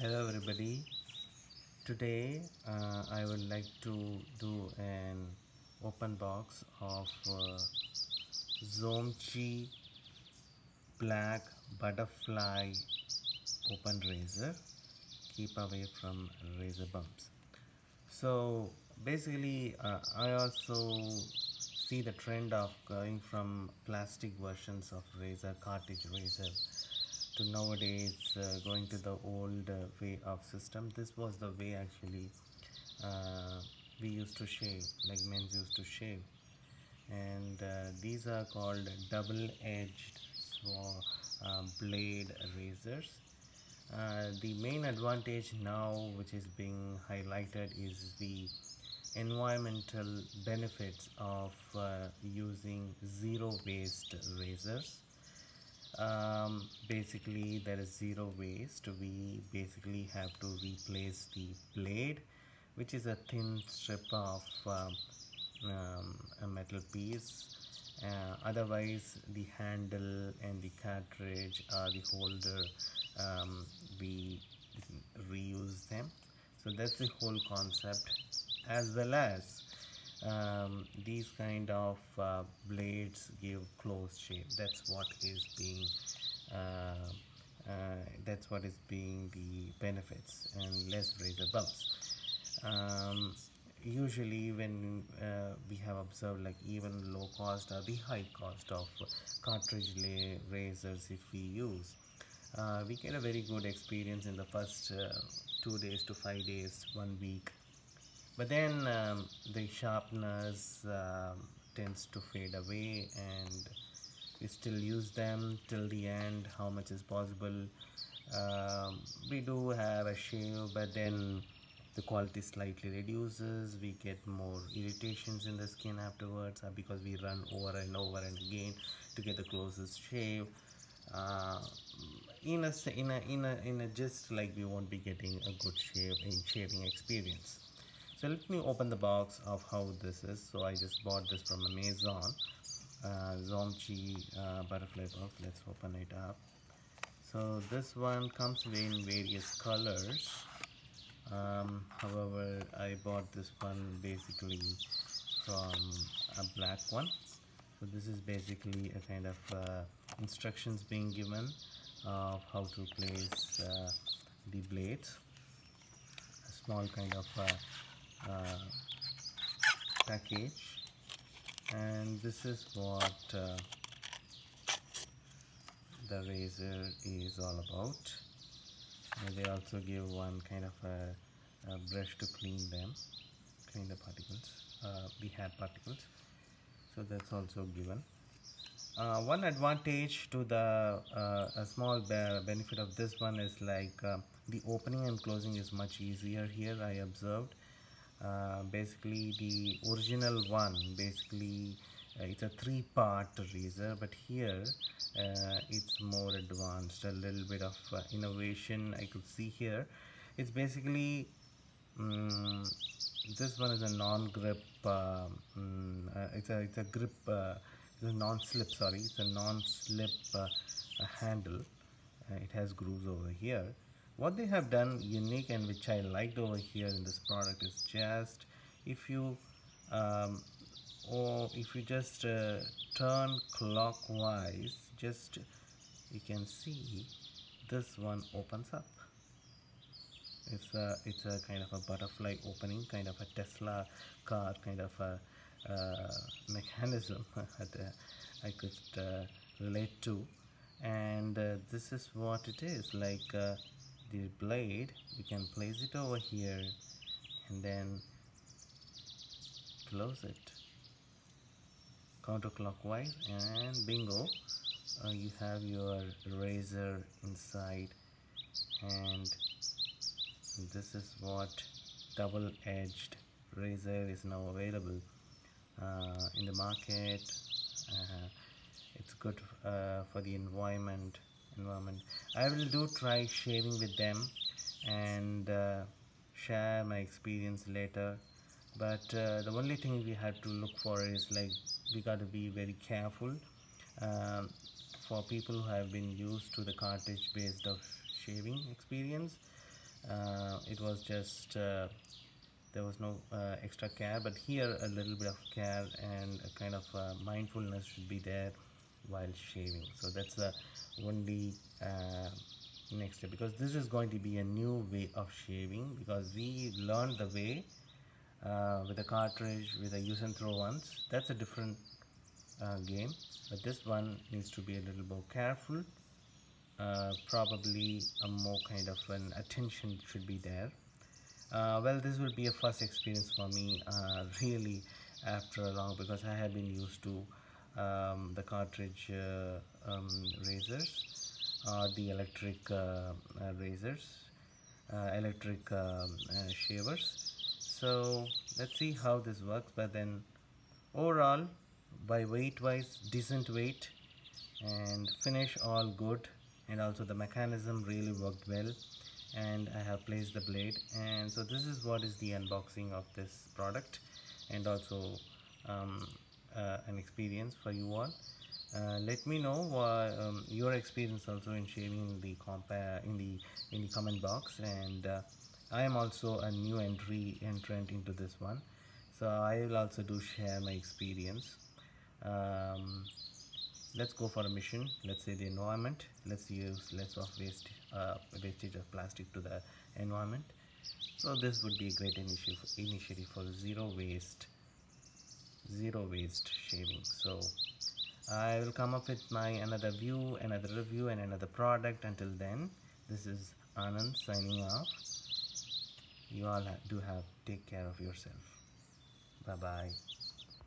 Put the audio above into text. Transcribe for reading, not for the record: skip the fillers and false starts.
Hello everybody. Today I would like to do an open box of Zomchi Black Butterfly Open Razor. Keep away from razor bumps. So basically, I also see the trend of going from plastic versions of razor, cartridge razor, to nowadays going to the old way of system. This was the way actually uh, we used to shave, like men used to shave, and these are called double-edged blade razors. The main advantage now, which is being highlighted, is the environmental benefits of using zero waste razors. Basically, there is zero waste. We basically have to replace the blade, which is a thin strip of a metal piece. Otherwise, the handle and the cartridge or the holder, we reuse them. So that's the whole concept, as well as these kind of blades give close shape. Uh, uh, that's what is being the benefits, and less razor bumps. Usually when we have observed, like even low cost or the high cost of cartridge razors, if we use, we get a very good experience in the first 2 days to 5 days, 1 week, but then the sharpness tends to fade away, and we still use them till the end, how much is possible. We do have a shave, but then the quality slightly reduces. We get more irritations in the skin afterwards because we run over and over and again to get the closest shave. Uh, in a just like we won't be getting a good shaving experience. So let me open the box of how this is. So I just bought this from Amazon, Zomchi butterfly box. Let's open it up. So this one comes in various colors. However, I bought this one basically from a black one. So this is basically a kind of instructions being given of how to place the blades. A small kind of uh, package, and this is what the razor is all about. They also give one kind of a brush to clean the particles, the hair particles. So that's also given. One advantage to the a small benefit of this one is like the opening and closing is much easier here, I observed. Basically, the original one, basically it's a three-part razor, but here it's more advanced, a little bit of innovation I could see here. It's basically mm this one is a non-grip. It's a grip. It's a non-slip. Sorry, it's a non-slip handle. It has grooves over here. What they have done unique and which I liked over here in this product is just if you um, or if you just turn clockwise, just you can see this one opens up. It's a kind of a butterfly opening, kind of a Tesla car kind of a mechanism that I could relate to, and this is what it is like. The blade, you can place it over here and then close it counterclockwise, and bingo, you have your razor inside. And this is what double-edged razor is now available in the market. It's good for the environment. I will do try shaving with them and share my experience later, but the only thing we have to look for is like we got to be very careful. um, for people who have been used to the cartridge based of shaving experience, It was just there was no extra care, but here a little bit of care and a kind of mindfulness should be there while shaving. So that's the only next step, because this is going to be a new way of shaving, because we learned the way with the cartridge, with the use and throw ones. That's a different game, but this one needs to be a little more careful. Probably a more kind of an attention should be there. Well, this will be a first experience for me, really, after a long, because I have been used to the cartridge razors or the electric razors, electric shavers. So let's see how this works. But then, overall, by weight wise, decent weight, and finish all good, and also the mechanism really worked well, and I have placed the blade. And so this is what is the unboxing of this product, and also um, an experience for you all. Let me know your experience also in shaving in the in the comment box. And I am also a new entrant into this one, so I will also do share my experience. um, let's go for a mission. Let's say the environment. Let's use less of wastage of plastic to the environment. So this would be a great initiative for zero waste shaving. So I will come up with my another review, and another product. Until then, this is Anand signing off. You all do have take care of yourself. Bye bye.